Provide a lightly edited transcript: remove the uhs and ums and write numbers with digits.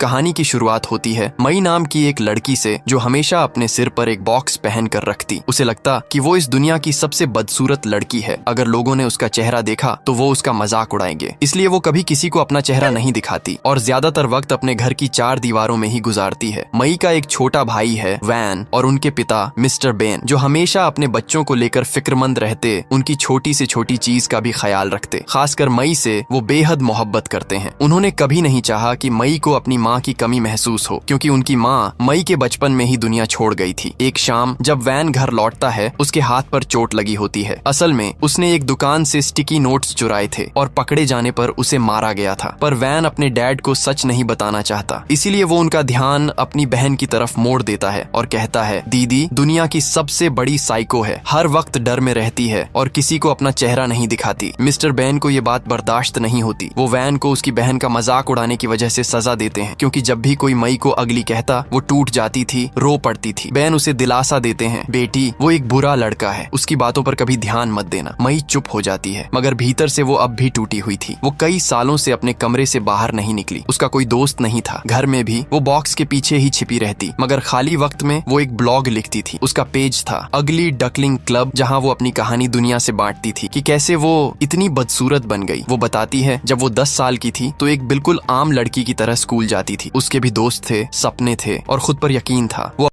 कहानी की शुरुआत होती है मई नाम की एक लड़की से, जो हमेशा अपने सिर पर एक बॉक्स पहन कर रखती। उसे लगता कि वो इस दुनिया की सबसे बदसूरत लड़की है। अगर लोगों ने उसका चेहरा देखा तो वो उसका मजाक उड़ाएंगे, इसलिए वो कभी किसी को अपना चेहरा नहीं दिखाती और ज्यादातर वक्त अपने घर की 4 दीवारों में ही गुजारती है। मई का एक छोटा भाई है वैन, और उनके पिता मिस्टर बेन, जो हमेशा अपने बच्चों को लेकर फिक्रमंद रहते, उनकी छोटी से छोटी चीज का भी ख्याल रखते। खासकर मई से वो बेहद मोहब्बत करते हैं। उन्होंने कभी नहीं चाहा कि मई को अपनी माँ की कमी महसूस हो, क्योंकि उनकी माँ मई के बचपन में ही दुनिया छोड़ गई थी। एक शाम जब वैन घर लौटता है, उसके हाथ पर चोट लगी होती है। असल में उसने एक दुकान से स्टिकी नोट्स चुराए थे और पकड़े जाने पर उसे मारा गया था। पर वैन अपने डैड को सच नहीं बताना चाहता, इसीलिए वो उनका ध्यान अपनी बहन की तरफ मोड़ देता है और कहता है, दीदी दुनिया की सबसे बड़ी साइको है, हर वक्त डर में रहती है और किसी को अपना चेहरा नहीं दिखाती। मिस्टर बेन को ये बात बर्दाश्त नहीं होती। वो वैन को उसकी बहन का मजाक उड़ाने की वजह से सजा देते हैं, क्योंकि जब भी कोई मई को अगली कहता वो टूट जाती थी, रो पड़ती थी। बेन उसे दिलासा देते हैं, बेटी वो एक बुरा लड़का है, उसकी बातों पर कभी ध्यान मत देना। मई चुप हो जाती है, मगर भीतर से वो अब भी टूटी हुई थी। वो कई सालों से अपने कमरे से बाहर नहीं निकली। उसका कोई दोस्त नहीं था। घर में भी वो बॉक्स के पीछे ही छिपी रहती, मगर खाली वक्त में वो एक ब्लॉग लिखती थी। उसका पेज था अगली डकलिंग क्लब, जहाँ वो अपनी कहानी दुनिया से बांटती थी कि कैसे वो इतनी बदसूरत बन गई। वो बताती है, जब वो 10 साल की थी तो एक बिल्कुल आम लड़की की तरह स्कूल जाती थी। उसके भी दोस्त थे, सपने थे और खुद पर यकीन था। वो